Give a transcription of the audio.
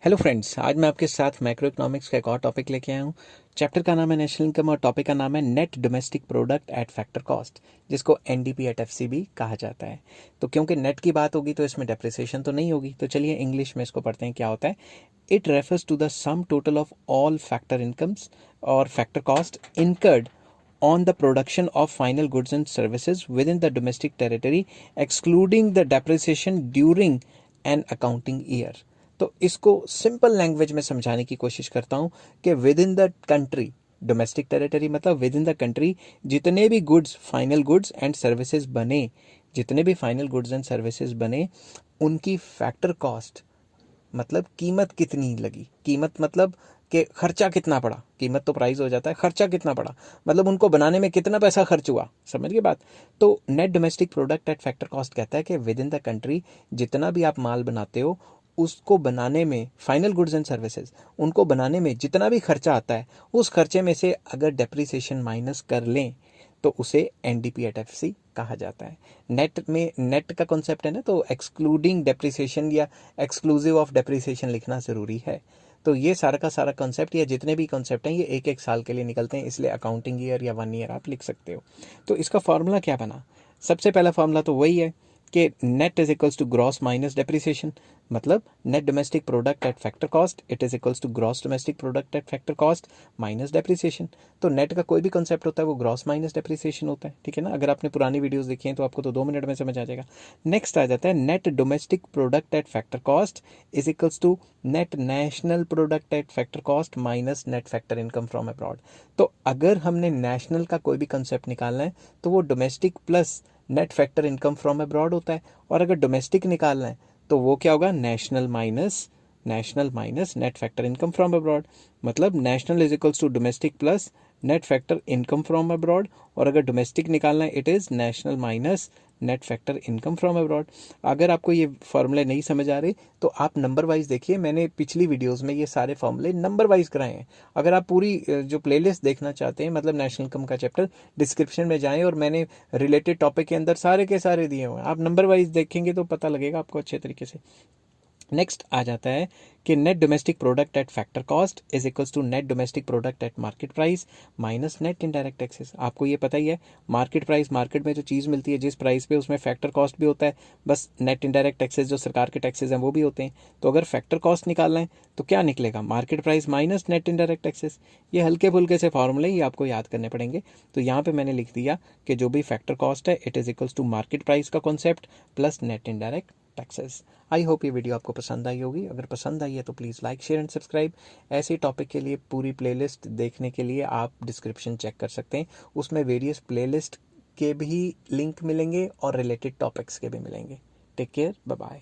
Hello friends, आज मैं आपके साथ मैक्रो इकोनॉमिक्स का एक और टॉपिक लेके आया हूँ। चैप्टर का नाम है नेशनल इनकम और टॉपिक का नाम है net domestic product at factor cost, जिसको एनडीपी एट एफसीबी कहा जाता है। तो क्योंकि नेट की बात होगी तो इसमें डेप्रिसिएशन तो नहीं होगी, तो चलिए इंग्लिश में इसको पढ़ते हैं क्या होता है। It refers to the sum total of all factor incomes और factor cost incurred on the production of final goods and services within the domestic territory excluding the depreciation during an accounting year। तो इसको simple language में समझाने की कोशिश करता हूँ कि with in the country, domestic territory मतलब विद इन द कंट्री जितने भी goods, final goods and services बने, जितने भी फाइनल गुड्स एंड सर्विसेज बने, उनकी फैक्टर कॉस्ट मतलब कीमत कितनी लगी, कीमत मतलब कि खर्चा कितना पड़ा, कीमत तो प्राइस हो जाता है, खर्चा कितना पड़ा मतलब उनको बनाने में कितना पैसा खर्च हुआ, समझ गए बात। तो net domestic product at factor cost कहता है कि विद इन द कंट्री जितना भी आप माल बनाते हो, उसको बनाने में फाइनल गुड्स एंड सर्विसेज, उनको बनाने में जितना भी खर्चा आता है, उस खर्चे में से अगर डेप्रिसिएशन माइनस कर लें तो उसे एनडीपी एट एफसी कहा जाता है। नेट में नेट का कॉन्सेप्ट है ना, तो एक्सक्लूडिंग डेप्रिसिएशन या एक्सक्लूसिव ऑफ डेप्रिसिएशन लिखना ज़रूरी है। तो ये सारा का सारा कॉन्सेप्ट या जितने भी कॉन्सेप्ट हैं ये एक एक साल के लिए निकलते हैं, इसलिए अकाउंटिंग ईयर या 1 ईयर आप लिख सकते हो। तो इसका फॉर्मूला क्या बना? सबसे पहला फॉर्मूला तो वही है कि net is equals to gross minus depreciation, मतलब net domestic product at factor cost it is equals to gross domestic product at factor cost minus depreciation. तो नेट का कोई भी कॉन्सेप्ट होता है वो ग्रॉस माइनस डेप्रिसिएशन होता है, ठीक है ना। अगर आपने पुरानी वीडियोस देखी हैं तो आपको तो 2 मिनट में समझ आ जाएगा। नेक्स्ट आ जाता है net domestic product at factor cost is equals to net national product at factor cost minus net factor income from abroad. तो अगर हमने नेशनल का कोई भी कंसेप्ट निकालना है तो वो domestic plus net factor income from abroad होता है, और अगर डोमेस्टिक निकालना है तो वो क्या होगा? National minus net factor income from abroad, मतलब national is equals to domestic plus net factor income from abroad, और अगर डोमेस्टिक निकालना है it is national minus net factor income from abroad. अगर आपको ये फॉर्मूले नहीं समझ आ रहे तो आप नंबर वाइज देखिए, मैंने पिछली वीडियोस में ये सारे फॉर्मूले नंबर वाइज कराए हैं। अगर आप पूरी जो प्लेलिस्ट देखना चाहते हैं, मतलब नेशनल इनकम का चैप्टर, डिस्क्रिप्शन में जाएं और मैंने रिलेटेड टॉपिक के अंदर सारे के सारे दिए हुए हैं, आप नंबर वाइज देखेंगे तो पता लगेगा आपको अच्छे तरीके से। नेक्स्ट आ जाता है कि net domestic product at factor cost is equals to net domestic product at market price minus net indirect taxes. आपको ये पता ही है, मार्केट प्राइस, मार्केट में जो चीज़ मिलती है जिस प्राइस पे, उसमें फैक्टर कॉस्ट भी होता है, बस नेट इनडायरेक्ट टैक्सेस जो सरकार के टैक्सेस हैं वो भी होते हैं। तो अगर फैक्टर कॉस्ट निकालना है तो क्या निकलेगा? Market price minus net indirect taxes. ये हल्के फुल्के से फॉर्मूले ही आपको याद करने पड़ेंगे। तो यहाँ पे मैंने लिख दिया कि जो भी फैक्टर कॉस्ट है it is equals to market price का concept plus net indirect taxes. I hope ये वीडियो आपको पसंद आई होगी। अगर पसंद आई है तो please like, share and subscribe. ऐसे टॉपिक के लिए पूरी प्लेलिस्ट देखने के लिए आप डिस्क्रिप्शन चेक कर सकते हैं, उसमें वेरियस प्लेलिस्ट के भी लिंक मिलेंगे और रिलेटेड टॉपिक्स के भी मिलेंगे। Take care, bye bye.